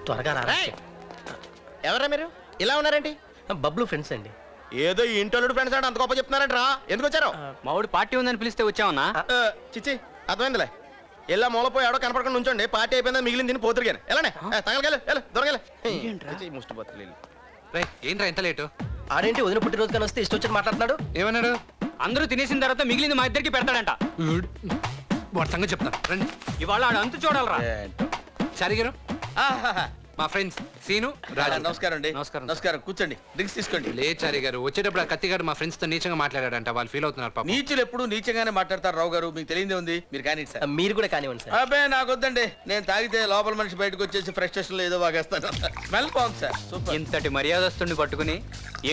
త్వరగా రా. ఎవరా మీరు ఇలా ఉన్నారేంటి? బబ్లు ఫ్రెండ్స్ అండి. ఏదో ఇంటోలుడు ఫ్రెండ్స్ అంటే అంత గొప్ప చెప్తున్నారంట రా. ఎందుకు వచ్చారు? మా ఊడి పార్టీ ఉందని పిలిస్తే వచ్చామన్నా. చిచ్చి అర్థమైందిలే. ఇలా మూలపోయి ఎవడో కనపడకుండా ఉంచండి. పార్టీ అయిపోయిందని మిగిలిన తిని పోతురుగాను. ఎలానే తగలగల దొరగల ముష్టి బతులు. ఏంట్రా ఎంత లేటు? ఆడేంటి వదిన పుట్టినరోజు కానీ వస్తే ఇష్టం వచ్చి మాట్లాడుతున్నాడు. ఏమన్నాడు? అందరూ తినేసిన తర్వాత మిగిలింది మా ఇద్దరికి పెడతాడంట. వాడి సంగతి చెప్తాను రండి. ఇవాళ ఆడు అంతు చూడాలరా. చారి గారు మా ఫ్రెండ్స్ సీను రాజు. నమస్కారం అండి. నమస్కారం. నమస్కారం. కూర్చోండి, డ్రింక్స్ తీసుకోండి. లే చారి గారు వచ్చేటప్పుడు ఆ కత్తిగాడు మా ఫ్రెండ్స్ తో నీచంగా మాట్లాడాడంట. వాళ్ళు ఫీల్ అవుతున్నారు పాపం. నీచులు ఎప్పుడు నీచంగానే మాట్లాడతారు రావు గారు. మీకు తెలియదే ఉంది. మీరు కానీ సార్. మీరు కూడా కానివ్వండి సార్. అబ్బే నాకు వద్దండి. నేను తాగితే లోపల మనిషి బయటకు వచ్చేసి ఫ్రస్ట్రేషన్ లో ఏదో వాగేస్తాను. స్మెల్ బాగుంది సార్. సూపర్. ఇంతటి మర్యాదస్తుని పట్టుకుని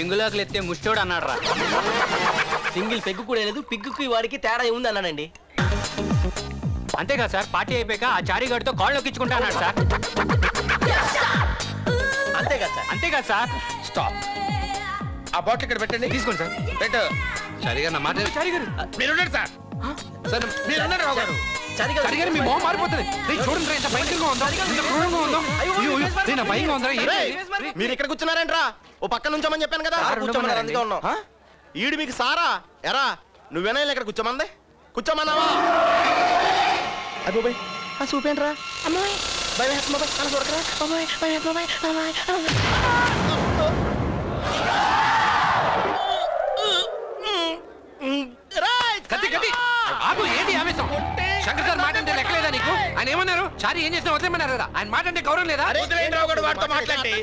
ఎంగులాకులు ఎత్తే ముష్టోడు అన్నాడు రా. సింగిల్ పెగ్గు కూడా లేదు. పిగ్గుకి వాడికి తేడా ఉంది అన్నానండి. అంతేగా సార్, పార్టీ అయిపోయాక ఆ చారిగాడితో కాళ్ళు నొక్కించుకుంటా అన్నాడు సార్. అంతేగా సార్. అంతేగా సార్. స్టాప్. ఆ బాటిల్ ఇక్కడ పెట్టండి. తీసుకోండి సార్. పెట్టు. చారి గారు నా మాట. చారి గారు మీరున్నారు సార్. సార్ మీరున్నారు రావు గారు. చారి గారు మీ మొహం మారిపోతుంది. చూడండి రా, ఎంత భయంకరంగా ఉందో, ఎంత క్రూరంగా ఉందో. నా భయంగా ఉందా? మీరు ఇక్కడ కూర్చున్నారేంట్రా? ఓ పక్క నుంచోమని చెప్పాను కదా. అందుకే ఉన్నాం. ఈడు మీకు సారా ఎరా? నువ్వేనా ఇక్కడ కూర్చోమంది? కూర్చోమన్నావా? అబ్బోయ్ ఆ చూపేంట్రా. అమ్మాయి భయం వేస్తుంది. అలా చూడకరా. అమ్మాయి భయం వేస్తుంది. కత్తి కత్తి ఆపు. ఏంటి ఆవేశం? శంకర్ సార్ మాట అంటే లెక్కలేదా నీకు? ఆయన ఏమన్నారు? చారి ఏం చేసినా వదిలేమన్నారు కదా. ఆయన మాట అంటే గౌరవం లేదా? వాడితో మాట్లాడి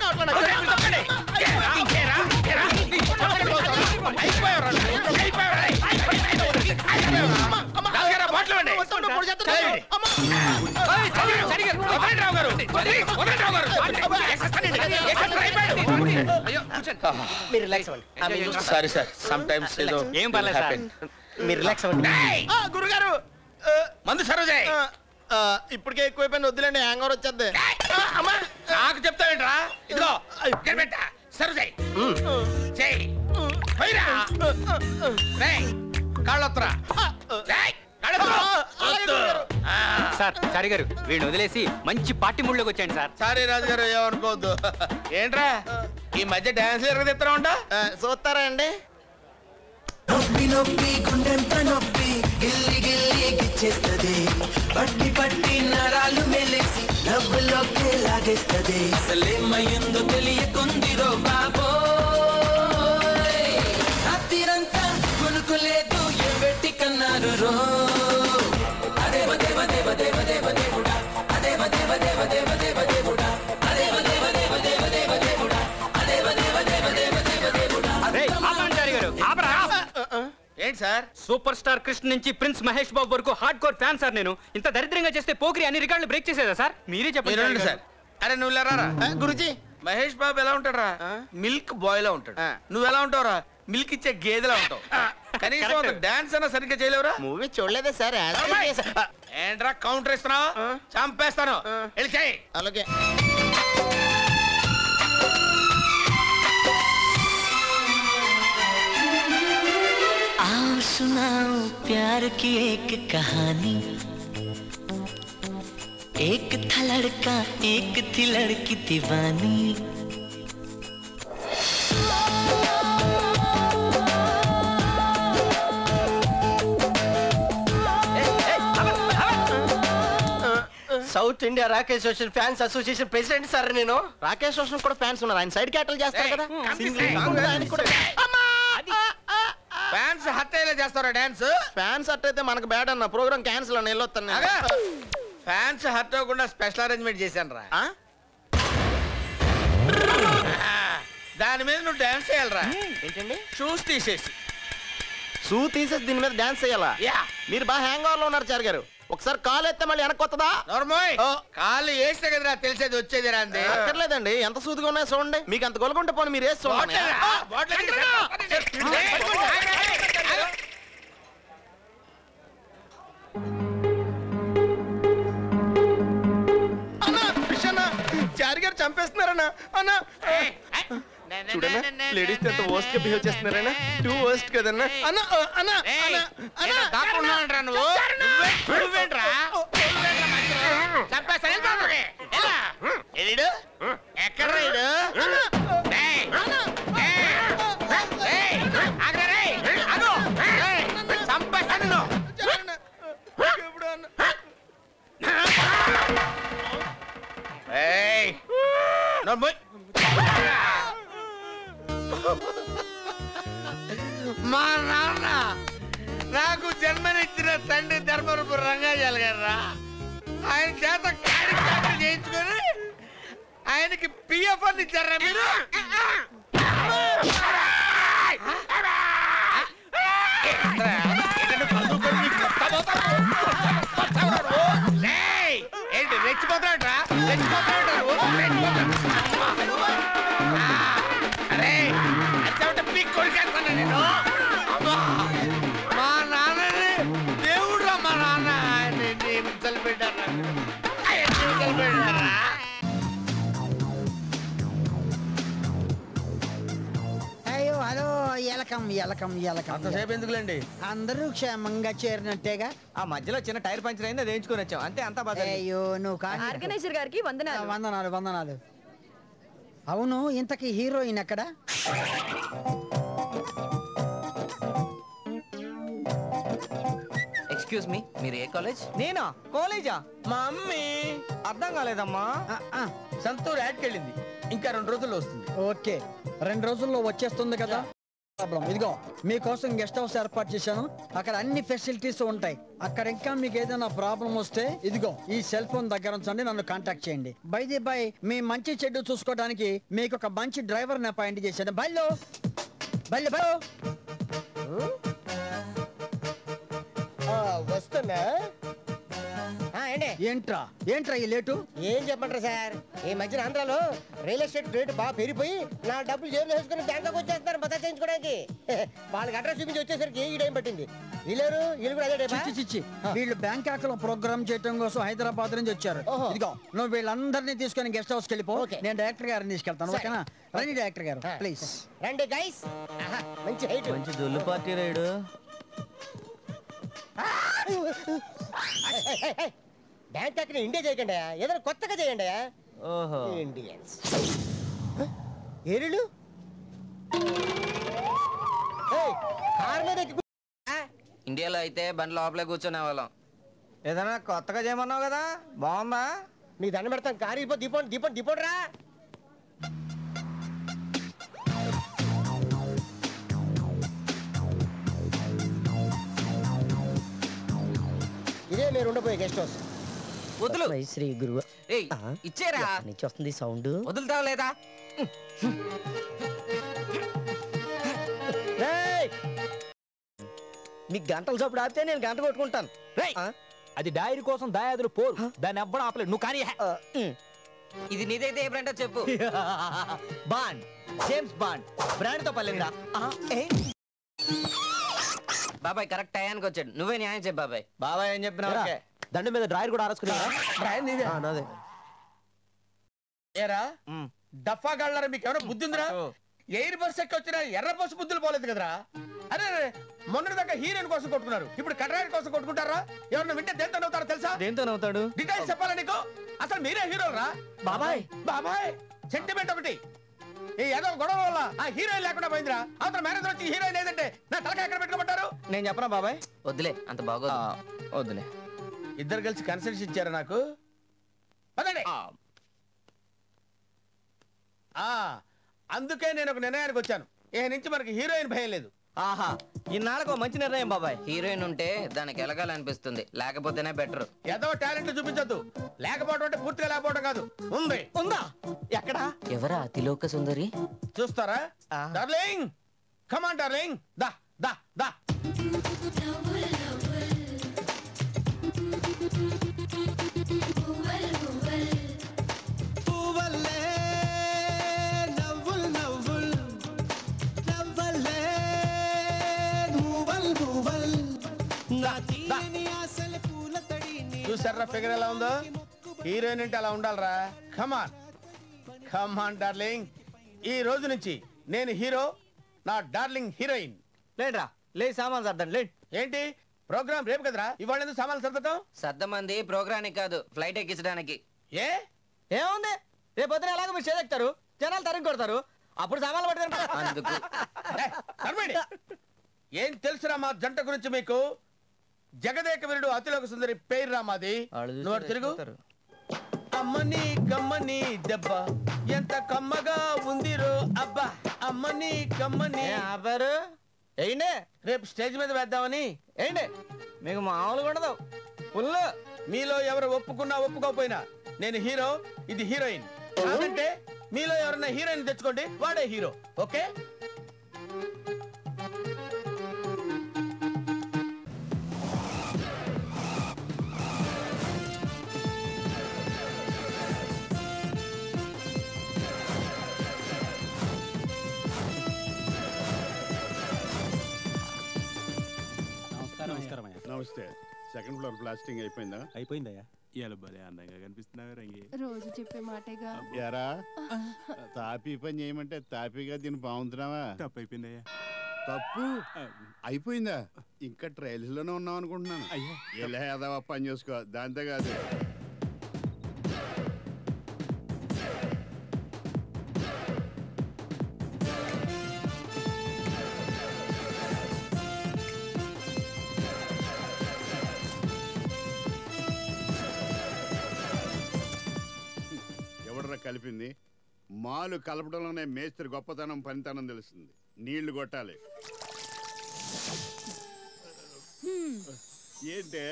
మీరు రిలాక్స్ అవ్వండి. Sorry sir. సమ్ టైమ్స్ ఏదో ఏం పర్లేదు సార్. మీరు రిలాక్స్ అవ్వండి. గురుగారు మందు సర్వ్ చేయి. ఇప్పటికే ఎక్కువైపోయింది. వద్దులేండి, హ్యాంగ్ ఓవర్ వచ్చేద్ది. నాకు చెప్తావేంట్రా? ఇదిగో సర్వ్ చేయి. కాళ్ళొత్తరా. సార్ చారి గారు వీడిని వదిలేసి మంచి పార్టీ మూడ్లోకి వచ్చాయండి సార్. సారీ రాజు గారు, ఏమనుకోవద్దు. ఏంట్రా ఈ మధ్య డాన్స్ ఎరగదిస్తా ఉంటా? చూస్తారా అండి? నొప్పి నొప్పి గుండెంత నొప్పి గిల్లి గిల్లి గిచ్చేస్తది. పట్టి పట్టి నరాలు మెలిసి నవ్వులోకి లాగేస్తది. అసలేమయ్యిందో తెలియకుందిరో బాబోయ్. రాత్రిరంతా కొనుకోలేదు ఏ పెట్టి కన్నారు రో. అదేవ దేవ దేవ దేవ దేవ దేవుడా. అదేవ దేవ దేవ దేవ దేవ దేవుడా. అదేవ దేవ దేవ దేవ దేవ దేవుడా. అదేవ దేవ దేవ దేవ దేవ దేవుడా. చారి గారు ఆపరా. ఏంటి సార్? సూపర్ స్టార్ కృష్ణ నుంచి ప్రిన్స్ మహేష్ బాబు వరకు హార్డ్ కోర్ ఫ్యాన్ సార్ నేను. ఇంత దరిద్రంగా చేస్తే పోకిరి అన్ని రికార్డులు బ్రేక్ చేసేదా సార్? మీరే చెప్పండి సార్. అరే నువ్వు లేరా గురుజీ. మహేష్ బాబు ఎలా ఉంటాడురా? మిల్క్ బాయ్ లా ఉంటాడు. నువ్వు ఎలా ఉంటావురా? మిల్క్ ఇచ్చే గేదెలా ఉంటావు. కనీసం డాన్స్ అన్నా సరిగ్గా చేయలేవురా? మూవీ చూడలేదా సార్? ఏంట్రా కౌంటర్ ఇస్తున్నావు? చంపేస్తాను. వెళ్ళి చేయి. అలాగే. आओ सुनाओ प्यार की एक कहानी. एक था लड़का एक थी लड़की दीवानी. South India Rakesh Roshan fans association president sir నేను. రాకేష్ రోషన్ కూడా ఫ్యాన్స్ ఉన్నారు. ఆయన సైడ్ క్యాటల్ చేస్తారు కదా. ఫ్యాన్స్ హట్ అయ్యేలా చేస్తారా డాన్స్? ఫ్యాన్స్ హట్ అయితే మనకు బ్యాడ్ అన్న. ప్రోగ్రామ్ క్యాన్సిల్ అని వెళ్ళొస్తాను. ఫ్యాన్స్ హట్ అవ్వకుండా స్పెషల్ అరేంజ్మెంట్ చేశాను రా. దాని మీద నువ్వు డాన్స్ చేయాలరా. ఏంటండి? షూస్ తీసేసి. షూ తీసేసి దీని మీద డాన్స్ చేయాలా? మీరు బాగా హ్యాంగ్ ఓవర్ లో ఉన్నారు చార్ గారు. ఒకసారి కాలు ఎత్తే మళ్ళీ వెనక్కి వస్తుందా? నోర్మోయ్, కాళ్ళు వేస్తే కదరా తెలిసేది వచ్చేది రా. అంతే అక్కర్లేదండి. ఎంత సూదిగా ఉన్నాయో చూడండి. మీకు అంత గొలకుంటే పోనీ మీరు వేసి చూడండి. చారి గారు చంపేస్తున్నారన్నా. అన్నా చూడన్నా లేడీస్ ఎంత వర్స్ట్ గా బిహేవ్ చేస్తున్నారన్నా. టూ వర్స్ట్ కదన్నా. అన్నా అన్నా దాక్కున్నానంటరా నువ్వు. నువ్వేంట్రా చంపేస్తా. ఎక్కడ రైడు చంపేస్తాను మా నాన్న నాకు జన్మనిచ్చిన తండ్రి ధర్మరూపు రంగాజాలు గారా ఆయన చేత కార్యక్రమం చేయించుకొని ఆయనకి పిఎఫ్ అని ఇచ్చారా మీరు ఏంటి రెచ్చిపోతాడరా అరే అచ్చా పీక్ కొడుకేస్తాను నేను మా నాన్నని దేవుడు మా నాన్న హింసలు పెట్టారా హింసలు పెట్టారా అయ్యో హలో ఎలకం అంతసేపు ఎందుకులేండి అందరూ క్షేమంగా చేరినట్టేగా ఆ మధ్యలో చిన్న టైర్ పంచర్ అయింది అది వేయించుకొని వచ్చాం అంతే అంతా బాగా అయ్యో నువ్వు కానీ ఆర్గనైజర్ గారికి వందనాలు. వందనాలు అవును ఇంతకీ హీరోయిన్ ఎక్కడ ఎక్స్క్యూజ్ మీ మీరు ఏ కాలేజ్? నేనా కాలేజా మా అమ్మి అర్థం కాలేదమ్మా సంతూర్ యాడ్కి వెళ్ళింది ఇంకా 2 రోజుల్లో వస్తుంది ఓకే 2 రోజుల్లో వచ్చేస్తుంది కదా ప్రాబ్లం ఇదిగో మీకోసం గెస్ట్ హౌస్ ఏర్పాటు చేశాను అక్కడ అన్ని ఫెసిలిటీస్ ఉంటాయి అక్కడ ఇంకా మీకు ఏదైనా ప్రాబ్లం వస్తే ఇదిగో ఈ సెల్ ఫోన్ దగ్గర ఉంచండి నన్ను కాంటాక్ట్ చేయండి బై మీ మంచి చెడ్డు చూసుకోవడానికి మీకు ఒక మంచి డ్రైవర్ని అపాయింట్ చేశాను బయలు వస్తున్నా ఏంట్రా ఈ లేటు ఏం చెప్పంటారు సార్ ఈ మధ్యన ఆంధ్రాలో రియల్ ఎస్టేట్ రేటు బాగా పెరిగిపోయి నా డబ్బులు జేబులో వేసుకుని బ్యాంకాక్ వచ్చేస్తారు మసాజ్ చేయించుకోవడానికి వాళ్ళకి అడ్రస్ చూపించి వచ్చేసరికి ఈ టైం పట్టింది వీళ్ళు కూడా అదే చిచ్చి వీళ్ళు బ్యాంకాక్ లో ప్రోగ్రామ్ చేయడం కోసం హైదరాబాద్ నుంచి వచ్చారు ఇదిగో నువ్వు వీళ్ళందరినీ తీసుకొని గెస్ట్ హౌస్ కి వెళ్ళిపో నేను డైరెక్టర్ గారిని తీసుకెళ్తాను ఓకేనా రండి డైరెక్టర్ గారు ప్లీజ్ రండి గైస్ మంచి హైట్ మంచి దొల్లు పార్టీ రైడు బ్యాంకాక్ ని ఇండియా చేయకండి ఏదైనా కొత్తగా చేయండి ఓహో ఇండియన్స్ ఏరిళ్ళు కార్ మీద ఇండియాలో అయితే బండి లోపలే కూర్చునే వాళ్ళం. ఏదైనా కొత్తగా చేయమన్నావు కదా బాగుందా నీకు దండ పెడతాం కారు ఇపో దీపండి రా ఇదే మీరు ఉండబోయే గెస్ట్ హౌస్ వదులు శ్రీ గురువు ఏయ్ ఇచ్చేరా నుంచి వస్తుంది సౌండ్ వదులుతావు లేదా? మీకు గంటల చప్పుడు ఆపితే నేను గంట కొట్టుకుంటాను అది డైరీ కోసం దాయాదులు పోరు దాన్ని ఎవ్వడం ఆపలేదు నువ్వు కానీ ఇది నీదైతే ఏ బ్రాండో చెప్పు. బాండ్ జేమ్స్ బాండ్ బ్రాండ్ తో పర్లేదురా బాబాయ్ కరెక్ట్ టయానికి వచ్చాడు. నువ్వే న్యాయం చెప్పు బాబాయ్. బాబాయ్ ఏం చెప్పినా దండం మీద డ్రాయర్ కూడా ఆరేసుకున్నారా? ఏరా డఫా గాళ్ళారా మీకు ఎవరో బుద్ధి ఉందిరా? ఎయిర్ బస్ ఎక్కి వచ్చిన ఎర్ర బస్సు బుద్ధులు పోలేదు కదరా? అరే మొన్నటి దాకా హీరోయిన్ కోసం కొట్టుకున్నారు, ఇప్పుడు కట్రాయిడ్ కోసం కొట్టుకుంటారా? ఎవరన్నా వింటే దేంతో నవ్వుతారో తెలుసా? దేంతో నవ్వుతాడు? డీటెయిల్స్ చెప్పాలా నీకు? అసలు మీరే హీరోరా? బాబాయ్ సెంటిమెంట్ ఒకటి ఏదో గొడవ వల్ల ఆ హీరోయిన్ లేకుండా పోయిందిరా. అవతల మేనేజర్ వచ్చి హీరోయిన్ లేదంటే నా తలకాయ ఎక్కడ పెట్టుకోమంటారు? నేను చెప్పనా బాబాయ్? వద్దులే అంత బాగోదు. వద్దులే ఇద్దరు కలిసి కన్సల్టేషన్ ఇచ్చారా నాకు? పదండి. అందుకే నేను ఒక నిర్ణయానికి వచ్చాను. ఏ నుంచి మనకి హీరోయిన్ భయం లేదు. ఆహా ఇన్నాళ్ళకు మంచి నిర్ణయం బాబాయ్. హీరోయిన్ ఉంటే దానికి ఎలగాలనిపిస్తుంది, లేకపోతేనే బెటర్. ఏదో టాలెంట్ చూపించొద్దు. లేకపోవడం అంటే పూర్తిగా లేకపోవడం కాదు, ఉంది. ఉందా? ఎక్కడా? ఎవరా తిలోక సుందరి? చూస్తారా? డార్లింగ్ కమాన్ డార్లింగ్, దా దా దా. చూసారా ఫిగర్ ఎలా ఉందో? హీరోయిన్ అంటే అలా ఉండాలరా. కమాన్ కమాన్ డార్లింగ్, ఈ రోజు నుంచి నేను హీరో, నా డార్లింగ్ హీరోయిన్. లేట్రా లే సామాన్ సర్దండి లేట్. ఏంటి ప్రోగ్రామ్ రేపు కదరా? ఇవాళ ఎందుకు సామాన్లు సర్దటం? సర్దమంది ప్రోగ్రానికి కాదు, ఫ్లైట్ ఎక్కించడానికి. ఏ ఏముంది రేపు పొద్దున ఎలాగో మీరు చేదెక్తారు, జనాలు తరిగి కొడతారు, అప్పుడు సామాన్లు పడతారు. అందుకు ఏం తెలుసురా మా జంట గురించి మీకు? జగదేక వీరుడు అతిలోక సుందరి పేరు రా మాది. నువ్వు తిరుగు. అమ్మని కమ్మని దెబ్బ ఎంత కమ్మగా ఉందిరో అబ్బా, అమ్మని కమ్మని. ఆపారు ఏంటి? రేపు స్టేజ్ మీద వేద్దామని. ఏంటి మీకు మామూలుగా ఉండదు ఫుల్. మీలో ఎవరు ఒప్పుకున్నా ఒప్పుకోకపోయినా నేను హీరో, ఇది హీరోయిన్. కాదంటే మీలో ఎవరైనా హీరోయిన్ తెచ్చుకోండి, వాడే హీరో. ఓకే? నమస్తే. సెకండ్ ఫ్లోర్ ప్లాస్టింగ్ అయిపోయిందా? అయిపోయిందయ్యా. ఇవాళ భలే అందంగా కనిపిస్తున్నావు రంగి. రోజు చెప్పే మాటేగా. యారా తాపీ పని చేయమంటే తాపీగా దీన్ని బాగుంటున్నావా? తప్పు అయిపోయిందయ్యా. తప్పు అయిపోయిందా? ఇంకా ట్రయల్స్ లోనే ఉన్నాం అనుకుంటున్నాను. ఎలా ఏదావా పని చేసుకో, దాంతో కాదు. కలిపింది మాలు కలపడంలోనే మేస్త్రి గొప్పతనం పనితనం తెలుస్తుంది. నీళ్లు కొట్టాలి. ఏంటే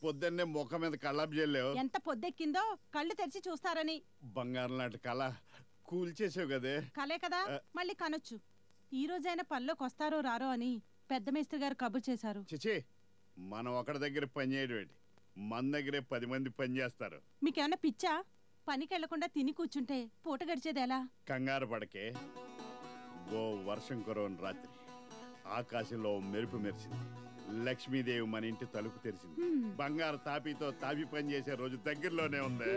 పొద్దున్నే ముఖం మీద కళ్ళాపు చేయలేవు? ఎంత పొద్దెక్కిందో కళ్ళు తెరిచి చూస్తారని. బంగారం లాంటి కళ కూల్చేసావు కదే. కలే కదా, మళ్ళీ కనొచ్చు. ఈ రోజైనా పనిలోకి వస్తారో రారో అని పెద్ద మేస్త్రి గారు కబురు చేశారు. చిచి, మనం ఒకరి దగ్గర పని చేయడం, మన దగ్గరే 10 మంది పని చేస్తారు. మీకేమన్నా పిచ్చా? పనికి వెళ్లకుండా తిని కూర్చుంటే పూట గడిచేది ఎలా? కంగారు పడకే. ఓ వర్షం కురవని రాత్రి ఆకాశంలో మెరుపు మెరిసింది. లక్ష్మీదేవి మన ఇంటి తలుపు తెరిచింది. బంగారు తాపితో తాపి పని చేసే రోజు దగ్గరలోనే ఉంది.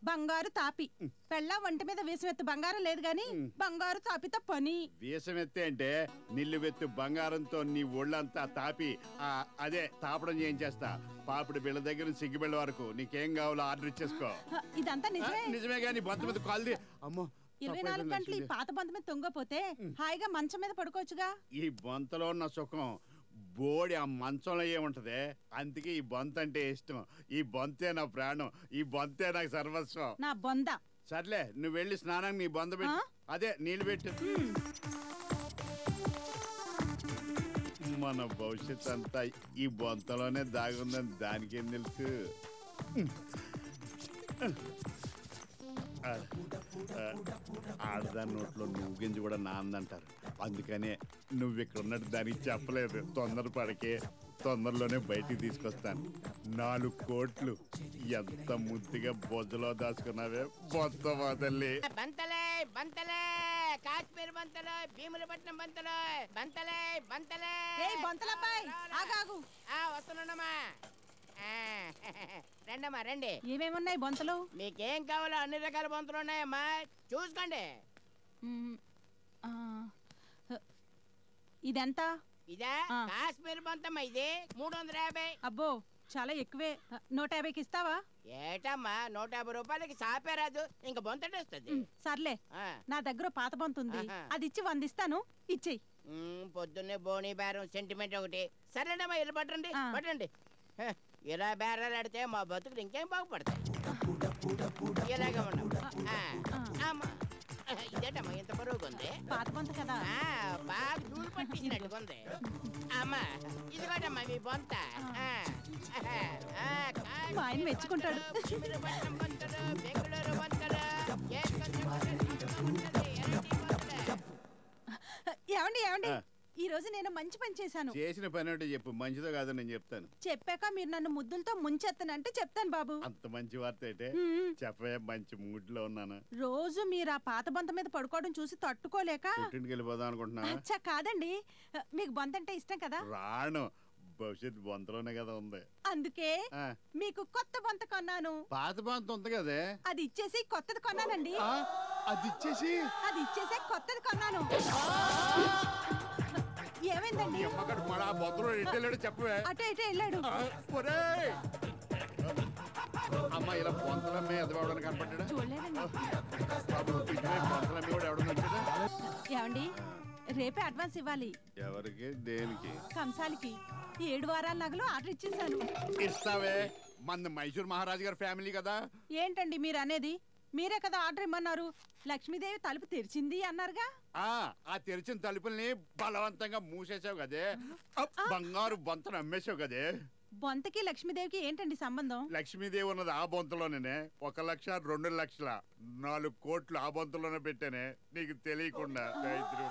బంగారు తాపి పెళ్ళ వంట మీద వేసమెత్తు బంగారం లేదు గాని బంగారు తాపితో పని. వేసమెత్తే అంటే నిల్లువెత్తు బంగారంతో నీ ఒళ్ళంతా తాపి అదే తాపడం చేయించేస్తా. పాపిడి బిళ్ళ దగ్గర సిగ్గిబిళ్ళ వరకు నీకేం కావాలో ఆర్డర్ ఇచ్చేసుకో. ఇదంతా నిజమే. నిజమే గాని బొంత మీద కాల్ది. అమ్మో, 24 గంటలు ఈ పాత బొంత మీద తొంగపోతే హాయిగా మంచం మీద పడుకోవచ్చుగా. ఈ బొంతలో ఉన్న సుఖం బోడి ఆ మంచంలో ఏముంటది. అందుకే ఈ బొంత అంటే ఇష్టం. ఈ బొంతే నా ప్రాణం, ఈ బొంతే నాకు సర్వస్వం. నా బొంద. సర్లే, నువ్వు వెళ్ళి స్నానానికి నీ బొంద పెట్టు. అదే నీళ్ళు పెట్టు. మన భవిష్యత్ అంతా ఈ బొంతలోనే దాగుందని దానికేం తెలుసు. ఆడదాని నోట్లో నువ్వు గింజి కూడా నాందంటారు. అందుకనే నువ్వు ఇక్కడ ఉన్నట్టు దానికి చెప్పలేదు. తొందరపడకే, తొందరలోనే బయటికి తీసుకొస్తాను. 4 కోట్లు ఎంత ముద్దుగా బొజ్జలో దాచుకున్నావే బొత్త వదల్లి. బంతలే బంతలే కాశ్మీర్ బంతలు, భీములపట్నం బంతలు, బంతలే బంతలే. ఆగాగు. వస్తున్నానమ్మా. రండమ్మా రండి. ఏమేమున్నాయి బొంతలు? మీకేం కావాలో అన్ని రకాల బొంతలు ఉన్నాయమ్మా, చూసుకోండి. ఇదెంత? ఇదా కాశ్మీర్ బంతమ్మా, ఇది 350. అబ్బో చాలా ఎక్కువే. 150కి ఇస్తావా? ఏటమ్మా 150 రూపాయలకి సాపేరాదు, ఇంక బొంతటేస్తుంది. సర్లే, నా దగ్గర పాత బొంత ఉంది, అది ఇచ్చి 100 ఇస్తాను, ఇచ్చేయి. పొద్దున్నే బోని బేరం సెంటిమెంట్ ఒకటి. సరేనమ్మా, ఇలా పట్టండి పట్టండి. ఇలా బేరాలు ఆడితే మా బతుకులు ఇంకేం బాగుపడతాయి. ఇలాగే ఉన్నాం. ఇదేటమ్మా ఇంత బరువుగా ఉంది? పాత బొంత కదా, బాగా దూరు పట్టించినట్టుగా ఉంది. అమ్మా ఇదిగోటమ్మా మీ బొంత. ఆయన మెచ్చుకుంటాడు. బెంగళూరు బొంతలు. ఏమండి ఏమండి, ఈ రోజు నేను మంచి పని చేశాను. చేసిన పని అంటే చెప్పు, మంచిదో కాదో నేను చెప్తాను. చెప్పాక మీరు నన్ను ముద్దులతో ముంచెత్తనంటే చెప్తాను బాబు. అంత మంచి వార్త అయితే చెప్పే, మంచి మూడ్ లో ఉన్నాను. రోజు మీరు ఆ పాత బొంత మీద పడుకోవడం చూసి తట్టుకోలేక పుట్టింటికి వెళ్ళిపోదాం అనుకుంటున్నా. అచ్చా కాదండి, మీకు బొంత అంటే ఇష్టం కదా. రాను, భవిష్యత్ బొంతలోనే కదా ఉంది. అందుకే మీకు కొత్త బొంత కొన్నాను. పాత బొంత ఉంది కదే, అది ఇచ్చేసి కొత్తది కొన్నానండి. అది ఇచ్చేసి కొత్తది కొన్నాను. ఏమైందండి? చెప్పవే. అటే ఇటే వెళ్ళాడు. అమ్మ ఇలా బొంతలమ్మే ఎదవడానికి కనపడ్డా బొంతలమ్మి కూడా ఎవడన్నా వచ్చాడా ఏమండి రేపే అడ్వాన్స్ ఇవ్వాలి. ఎవరికి దేనికి? కంసాలికి 7 వారాల నగలు ఆర్డర్ ఇచ్చేసాను. ఇస్తావే, మన మైసూర్ మహారాజు గారి ఫ్యామిలీ కదా. ఏంటండి మీరు అనేది? మీరే కదా ఆర్డర్ ఇమ్మన్నారు. లక్ష్మీదేవి తలుపు తెరిచింది అన్నారుగా. ఆ తెరిచిన తలుపుల్ని బలవంతంగా మూసేసావు కదే, బంగారు బొంతను అమ్మేసావు కదే. బొంతకి లక్ష్మీదేవికి ఏంటండి సంబంధం? లక్ష్మీదేవి ఉన్నది ఆ బొంతలోనే. 1 లక్ష 2 లక్షల 4 కోట్లు ఆ బొంతలోనే పెట్టానే, నీకు తెలియకుండా.